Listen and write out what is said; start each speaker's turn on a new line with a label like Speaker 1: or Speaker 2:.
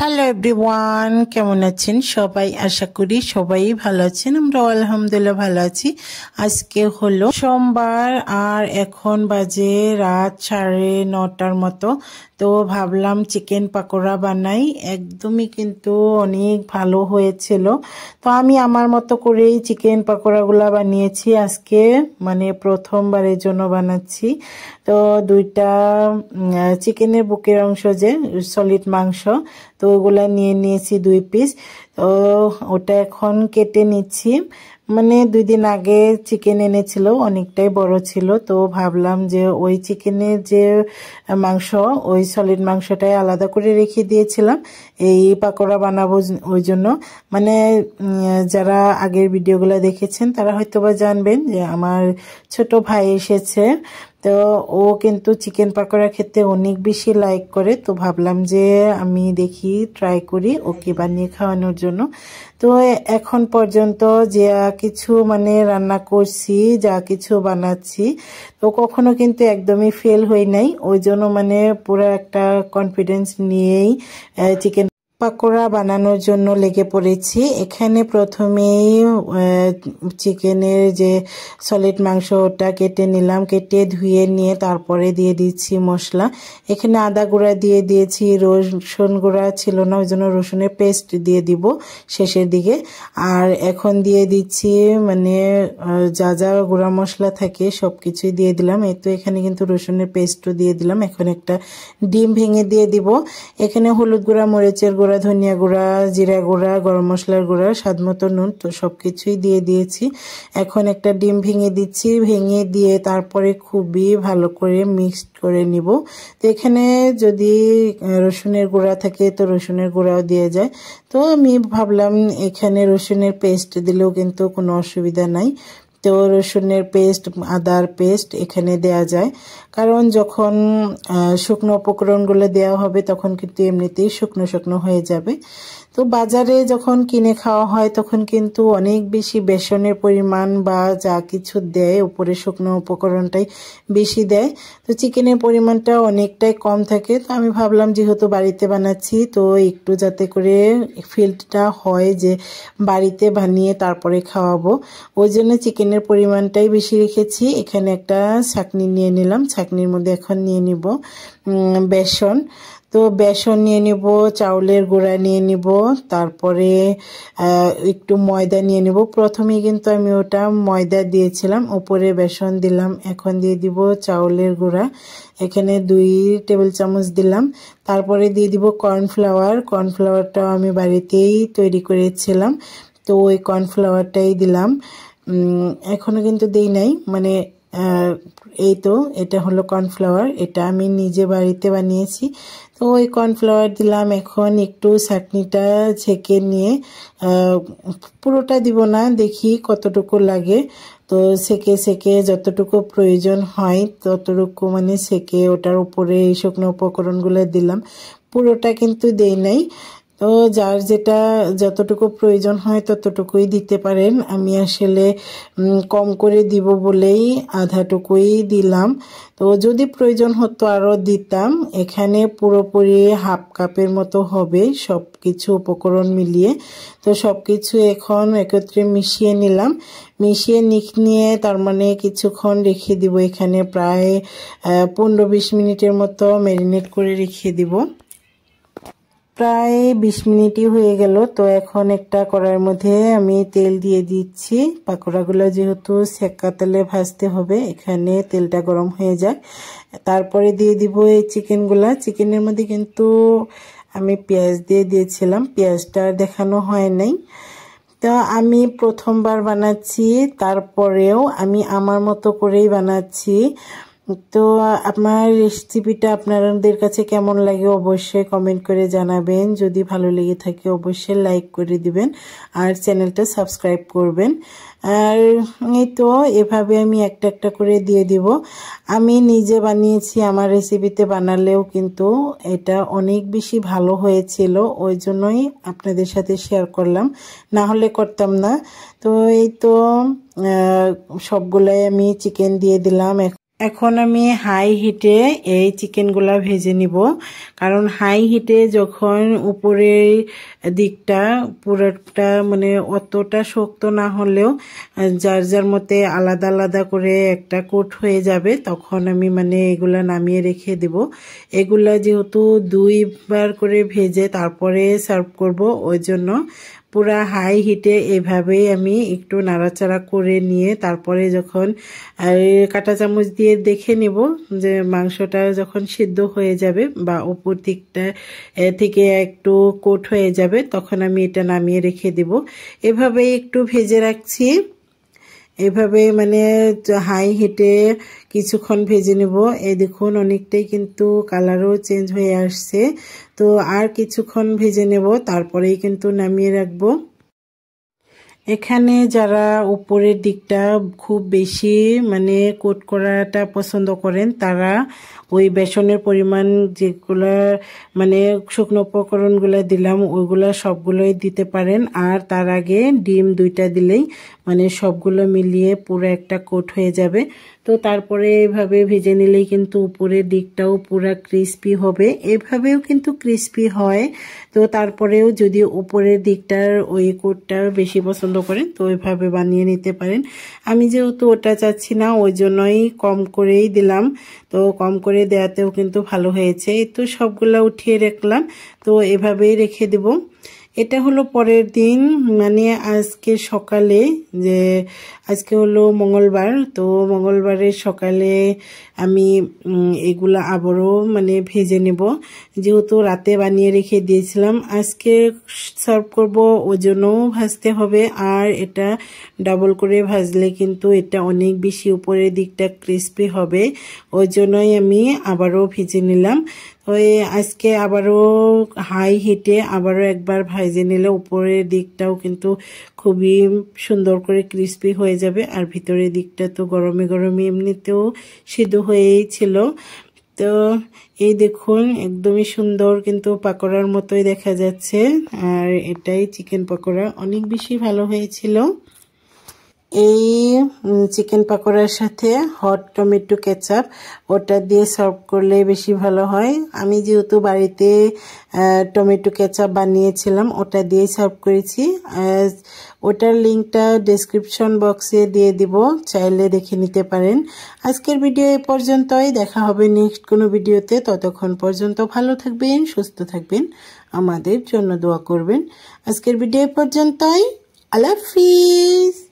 Speaker 1: Hello everyone, কেমন আছেন সবাই? আশা করি সবাই ভালো আছেন। আমরা আলহামদুলিল্লাহ ভালো আছি। আজকে হলো সোমবার আর এখন বাজে রাত 9:30 মতো। তো ভাবলাম চিকেন পাকোড়া বানাই। একদমই কিন্তু অনেক ভালো হয়েছিল। তো আমি আমার মতো করেই চিকেন পাকোড়াগুলা বানিয়েছি আজকে, মানে প্রথমবারের জন্য বানাচ্ছি। তো দুইটা চিকেনের বুকের অংশ, যে সলিড মাংস, তো ওগুলা নিয়ে নিয়েছি 2 পিস। তো ওটা এখন কেটে নিচ্ছি। মানে 2 দিন আগে চিকেন এনেছিল, অনেকটাই বড় ছিল। তো ভাবলাম যে ওই চিকেনের যে মাংস, ওই সলিড মাংসটাই আলাদা করে রেখে দিয়েছিলাম এই পাকোড়া বানাবো ওই জন্য। মানে যারা আগের ভিডিওগুলো দেখেছেন তারা হয়তোবা জানবেন যে আমার ছোট ভাই এসেছে। তো ও কিন্তু চিকেন পাকোড়া খেতে অনেক বেশি লাইক করে। তো ভাবলাম যে আমি দেখি ট্রাই করি ওকে বানিয়ে খাওয়ানোর জন্য। তো এখন পর্যন্ত যা কিছু মানে রান্না করছি, যা কিছু বানাচ্ছি, তো কখনো কিন্তু একদমই ফেল হই নাই। ওই জন্য মানে পুরো একটা কনফিডেন্স নিয়েই চিকেন পাকোড়া বানানোর জন্য লেগে পড়েছি। এখানে প্রথমেই চিকেনের যে সলিড মাংস ওটা কেটে নিলাম, কেটে ধুয়ে নিয়ে তারপরে দিয়ে দিচ্ছি মশলা। এখানে আদা গুঁড়া দিয়ে দিয়েছি, রসুন গুঁড়া ছিল না ওই জন্য রসুনের পেস্ট দিয়ে দিব শেষের দিকে। আর এখন দিয়ে দিচ্ছি মানে যা যা গুঁড়া মশলা থাকে সব কিছুই দিয়ে দিলাম। এই তো এখানে কিন্তু রসুনের পেস্টও দিয়ে দিলাম। এখন একটা ডিম ভেঙে দিয়ে দিব। এখানে হলুদ গুঁড়া, মরিচের গুঁড়া, ধনিয়া গুঁড়া, জিরা গুঁড়া, গরম মশলার গুঁড়া, স্বাদ মতো নুন, তো সবকিছুই দিয়ে দিয়েছি। এখন একটা ডিম ভেঙে দিচ্ছি। ভেঙে দিয়ে তারপরে খুবই ভালো করে মিক্সড করে নিব। তো এখানে যদি রসুনের গুঁড়া থাকে তো রসুনের গুঁড়াও দিয়ে যায়। তো আমি ভাবলাম এখানে রসুনের পেস্ট দিলেও কিন্তু কোনো অসুবিধা নাই। তো রসুনের পেস্ট, আদার পেস্ট এখানে দেয়া যায়, কারণ যখন শুকনো উপকরণগুলো দেওয়া হবে তখন কিন্তু এমনিতেই শুকনো শুকনো হয়ে যাবে। তো বাজারে যখন কিনে খাওয়া হয় তখন কিন্তু অনেক বেশি বেসনের পরিমাণ বা যা কিছু দেয় উপরে শুকনো উপকরণটাই বেশি দেয়। তো চিকেনের পরিমাণটা অনেকটাই কম থাকে। তো আমি ভাবলাম যেহেতু বাড়িতে বানাচ্ছি তো একটু যাতে করে ফিলটা হয় যে বাড়িতে বানিয়ে তারপরে খাওয়াবো, ওই জন্য চিকেনের পরিমাণটাই বেশি রেখেছি। এখানে একটা ছাঁকনি নিয়ে নিলাম। ছাঁকনির মধ্যে এখন নিয়ে নিব বেসন। তো বেসন নিয়ে নিব, চাউলের গুঁড়া নিয়ে নিব, তারপরে একটু ময়দা নিয়ে নিব। প্রথমে কিন্তু আমি ওটা ময়দা দিয়েছিলাম, উপরে বেসন দিলাম। এখন দিয়ে দিব চাউলের গুঁড়া, এখানে 2 টেবিল চামচ দিলাম। তারপরে দিয়ে দিব কর্নফ্লাওয়ার। কর্নফ্লাওয়ারটাও আমি বাড়িতেই তৈরি করেছিলাম, তো ওই কর্নফ্লাওয়ারটাই দিলাম। এখনো কিন্তু দেই নাই, মানে এই তো এটা হলো কর্নফ্লাওয়ার, এটা আমি নিজে বাড়িতে বানিয়েছি। তো ওই কর্নফ্লাওয়ার দিলাম। এখন একটু চাটনিটা ছেঁকে নিয়ে, পুরোটা দিব না, দেখি কতটুকু লাগে। তো সেকে সেকে যতটুকু প্রয়োজন হয় ততটুকু মানে সেকে ওটার উপরে এই শুকনো উপকরণগুলো দিলাম। পুরোটা কিন্তু দেই নাই। তো যার যেটা যতটুকু প্রয়োজন হয় ততটুকুই দিতে পারেন। আমি আসলে কম করে দিব বলেই আধাটুকুই দিলাম। তো যদি প্রয়োজন হতো আরও দিতাম। এখানে পুরোপুরি হাফ কাপের মতো হবে সব কিছু উপকরণ মিলিয়ে। তো সব কিছু এখন একত্রে মিশিয়ে নিলাম। মিশিয়ে নিয়ে তার মানে কিছুক্ষণ রেখে দিব। এখানে প্রায় 15-20 মিনিটের মতো ম্যারিনেট করে রেখে দিব। প্রায় 20 মিনিটই হয়ে গেল। তো এখন একটা কড়াইয়ের মধ্যে আমি তেল দিয়ে দিচ্ছি। পাকোড়াগুলো যেহেতু সেকা তেলে ভাজতে হবে, এখানে তেলটা গরম হয়ে যায়। তারপরে দিয়ে দিব এই চিকেনগুলা। চিকেনের মধ্যে কিন্তু আমি পেঁয়াজ দিয়ে দিয়েছিলাম, পেঁয়াজটা দেখানো হয় নাই। তো আমি প্রথমবার বানাচ্ছি, তারপরেও আমি আমার মতো করেই বানাচ্ছি। তো আমার রেসিপিটা আপনাদের কাছে কেমন লাগে অবশ্যই কমেন্ট করে জানাবেন। যদি ভালো লেগে থাকে অবশ্যই লাইক করে দিবেন আর চ্যানেলটা সাবস্ক্রাইব করবেন। আর এই তো এভাবে আমি একটা একটা করে দিয়ে দিব। আমি নিজে বানিয়েছি, আমার রেসিপিতে বানালেও কিন্তু এটা অনেক বেশি ভালো হয়েছিল, ওই জন্যই আপনাদের সাথে শেয়ার করলাম, না হলে করতাম না। তো এই তো সবগুলাই আমি চিকেন দিয়ে দিলাম। এখন আমি হাই হিটে এই চিকেনগুলা ভেজে নিব, কারণ হাই হিটে যখন উপরের দিকটা পুরোটা মানে অতটা শক্ত না হলেও যার যার মতে আলাদা আলাদা করে একটা কোট হয়ে যাবে, তখন আমি মানে এগুলা নামিয়ে রেখে দেব। এগুলা যেহেতু 2বার করে ভেজে তারপরে সার্ভ করব, ওই জন্য পুরা হাই হিটে এভাবেই আমি একটু নাড়াচাড়া করে নিয়ে তারপরে যখন কাঁটা চামচ দিয়ে দেখে নেব যে মাংসটা যখন সিদ্ধ হয়ে যাবে বা উপর দিকটা থেকে একটু কোট হয়ে যাবে, তখন আমি এটা নামিয়ে রেখে দেব। এভাবেই একটু ভেজে রাখছি। এভাবে মানে হাই হিটে কিছুক্ষণ ভেজে নেব। এই দেখুন অনেকটাই কিন্তু কালারও চেঞ্জ হয়ে আসছে। তো আর কিছুক্ষণ ভেজে নেব, তারপরেই কিন্তু নামিয়ে রাখবো। এখানে যারা উপরের দিকটা খুব বেশি মানে কোট করাটা পছন্দ করেন, তারা ওই বেসনের পরিমাণ যেগুলো মানে শুকনো উপকরণগুলো দিলাম ওইগুলো সবগুলোই দিতে পারেন। আর তার আগে ডিম 2টা দিলেই মানে সবগুলো মিলিয়ে পুরো একটা কোট হয়ে যাবে। তো তারপরে এভাবে ভেজে নিলেই কিন্তু উপরের দিকটাও পুরো ক্রিস্পি হবে। এভাবেও কিন্তু ক্রিস্পি হয়। তো তারপরেও যদি উপরের দিকটার ওই কোটটা বেশি পছন্দ করেন তো ওইভাবে বানিয়ে নিতে পারেন। আমি যেহেতু ওটা চাচ্ছি না, ওই জন্যই কম করেই দিলাম। তো কম করে দেওয়াতেও কিন্তু ভালো হয়েছে। তো সবগুলা উঠিয়ে রাখলাম, তো এভাবেই রেখে দেব। এটা হলো পরের দিন, মানে আজকে সকালে, যে আজকে হলো মঙ্গলবার, তো মঙ্গলবারের সকালে আমি এগুলা আবারও মানে ভেজে নেব। যেহেতু রাতে বানিয়ে রেখে দিয়েছিলাম, আজকে সার্ভ করব ওই জন্যও ভাজতে হবে। আর এটা ডাবল করে ভাজলে কিন্তু এটা অনেক বেশি উপরের দিকটা ক্রিস্পি হবে, ওই জন্যই আমি আবারও ভেজে নিলাম। ওই আজকে আবারও হাই হিটে আবারও একবার ভেজে নিলে উপরের দিকটাও কিন্তু খুবই সুন্দর করে ক্রিস্পি হয়ে যাবে। আর ভিতরের দিকটা তো গরমে গরমে এমনিতেও সিদ্ধ হয়েই ছিল। তো এই দেখুন একদমই সুন্দর কিন্তু পাকোড়ার মতোই দেখা যাচ্ছে। আর এটাই চিকেন পাকোড়া, অনেক বেশি ভালো হয়েছিল। এই চিকেন পাকোড়ার সাথে হট টমেটো কেচাপ ওটা দিয়ে সার্ভ করলে বেশি ভালো হয়। আমি যেহেতু বাড়িতে টমেটো কেচাপ বানিয়েছিলাম, ওটা দিয়ে সার্ভ করেছি। ওটার লিঙ্কটা ডেসক্রিপশন বক্সে দিয়ে দিব, চাইলে দেখে নিতে পারেন। আজকের ভিডিও এ পর্যন্তই, দেখা হবে নেক্সট কোনো ভিডিওতে। ততক্ষণ পর্যন্ত ভালো থাকবেন, সুস্থ থাকবেন, আমাদের জন্য দোয়া করবেন। আজকের ভিডিও এ পর্যন্তই, আল্লাহ হাফিজ।